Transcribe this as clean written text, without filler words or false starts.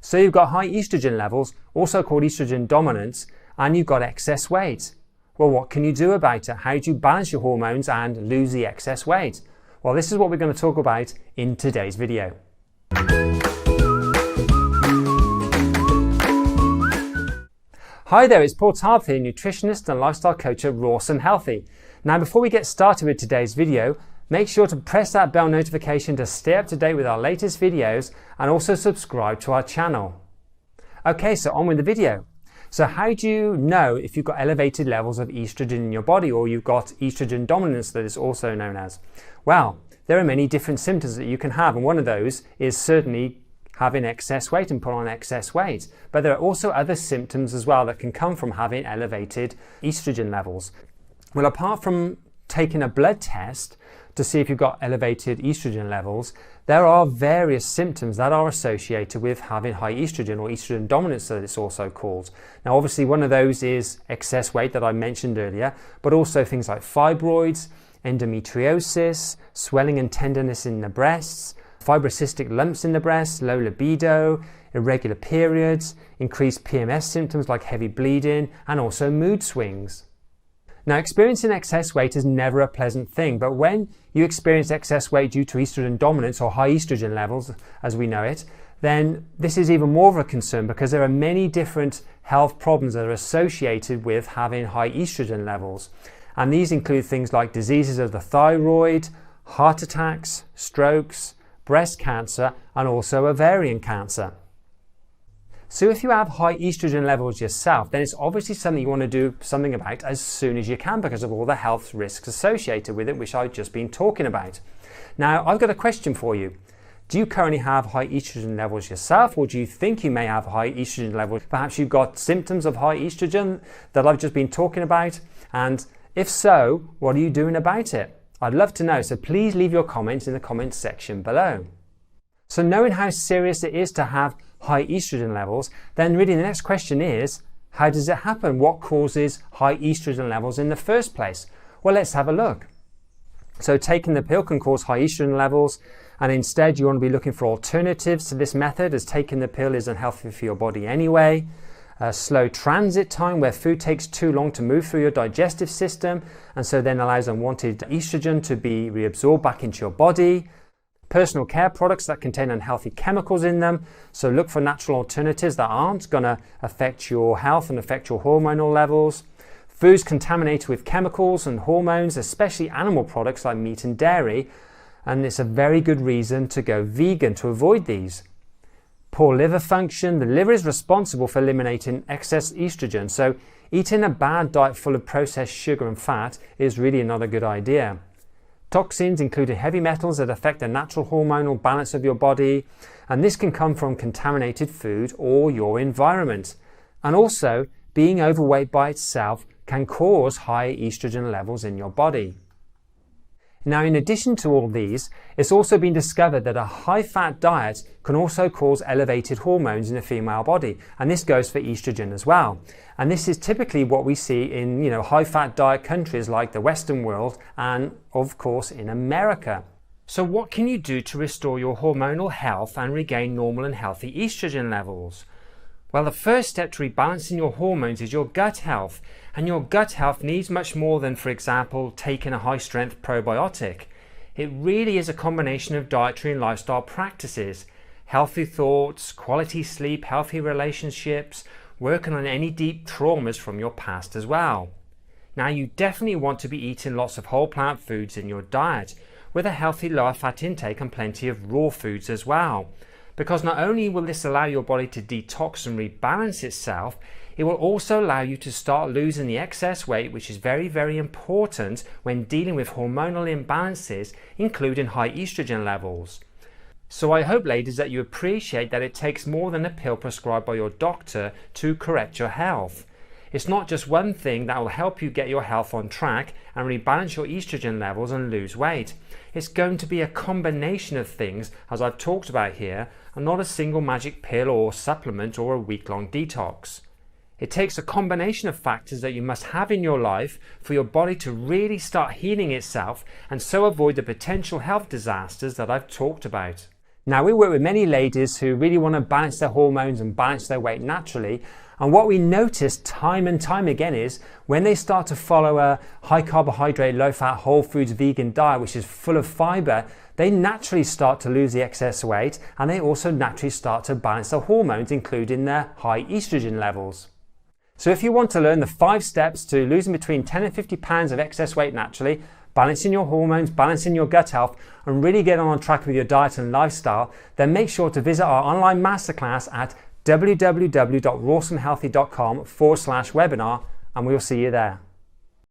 So you've got high estrogen levels, also called estrogen dominance, and you've got excess weight. Well, what can you do about it? How do you balance your hormones and lose the excess weight? Well, this is what we're going to talk about in today's video. Hi there, it's Paul Tarth here, nutritionist and lifestyle coach at Raw and Healthy. Now, before we get started with today's video, make sure to press that bell notification to stay up to date with our latest videos and also subscribe to our channel. Okay, so on with the video. So how do you know if you've got elevated levels of estrogen in your body, or you've got estrogen dominance, that is also known as? Well, there are many different symptoms that you can have, and one of those is certainly having excess weight and put on excess weight. But there are also other symptoms as well that can come from having elevated estrogen levels. Well, apart from taking a blood test to see if you've got elevated estrogen levels, there are various symptoms that are associated with having high estrogen, or estrogen dominance that it's also called. Now, obviously one of those is excess weight that I mentioned earlier, but also things like fibroids, endometriosis, swelling and tenderness in the breasts, fibrocystic lumps in the breasts, low libido, irregular periods, increased PMS symptoms like heavy bleeding, and also mood swings. Now, experiencing excess weight is never a pleasant thing, but when you experience excess weight due to estrogen dominance or high estrogen levels, as we know it, then this is even more of a concern, because there are many different health problems that are associated with having high estrogen levels. And these include things like diseases of the thyroid, heart attacks, strokes, breast cancer, and also ovarian cancer. So if you have high estrogen levels yourself, then it's obviously something you want to do something about as soon as you can, because of all the health risks associated with it, which I've just been talking about. Now, I've got a question for you. Do you currently have high estrogen levels yourself, or do you think you may have high estrogen levels? Perhaps you've got symptoms of high estrogen that I've just been talking about, and if so, what are you doing about it? I'd love to know, so please leave your comments in the comments section below. So knowing how serious it is to have high estrogen levels, then really the next question is, how does it happen? What causes high estrogen levels in the first place? Well, let's have a look. So taking the pill can cause high estrogen levels, and instead you want to be looking for alternatives to this method, as taking the pill is unhealthy for your body anyway. A slow transit time, where food takes too long to move through your digestive system, and so then allows unwanted estrogen to be reabsorbed back into your body. Personal care products that contain unhealthy chemicals in them, so look for natural alternatives that aren't going to affect your health and affect your hormonal levels. Foods contaminated with chemicals and hormones, especially animal products like meat and dairy, and it's a very good reason to go vegan to avoid these. Poor liver function. The liver is responsible for eliminating excess estrogen, so eating a bad diet full of processed sugar and fat is really not a good idea. Toxins, including heavy metals that affect the natural hormonal balance of your body, and this can come from contaminated food or your environment. And also, being overweight by itself can cause high estrogen levels in your body. Now, in addition to all these, it's also been discovered that a high-fat diet can also cause elevated hormones in the female body, and this goes for estrogen as well. And this is typically what we see in, high-fat diet countries like the Western world, and of course in America. So what can you do to restore your hormonal health and regain normal and healthy estrogen levels? Well, the first step to rebalancing your hormones is your gut health, and your gut health needs much more than, for example, taking a high-strength probiotic. It really is a combination of dietary and lifestyle practices, healthy thoughts, quality sleep, healthy relationships, working on any deep traumas from your past as well. Now, you definitely want to be eating lots of whole plant foods in your diet, with a healthy lower fat intake and plenty of raw foods as well. Because not only will this allow your body to detox and rebalance itself, it will also allow you to start losing the excess weight, which is very, very important when dealing with hormonal imbalances, including high estrogen levels. So I hope, ladies, that you appreciate that it takes more than a pill prescribed by your doctor to correct your health. It's not just one thing that will help you get your health on track and rebalance your estrogen levels and lose weight. It's going to be a combination of things, as I've talked about here, and not a single magic pill or supplement or a week-long detox. It takes a combination of factors that you must have in your life for your body to really start healing itself, and so avoid the potential health disasters that I've talked about. Now, we work with many ladies who really want to balance their hormones and balance their weight naturally. And what we notice time and time again is when they start to follow a high carbohydrate, low fat, whole foods, vegan diet, which is full of fiber, they naturally start to lose the excess weight, and they also naturally start to balance their hormones, including their high estrogen levels. So if you want to learn the 5 steps to losing between 10 and 50 pounds of excess weight naturally, balancing your hormones, balancing your gut health, and really get on track with your diet and lifestyle, then make sure to visit our online masterclass at www.rawsonhealthy.com/webinar, and we'll see you there.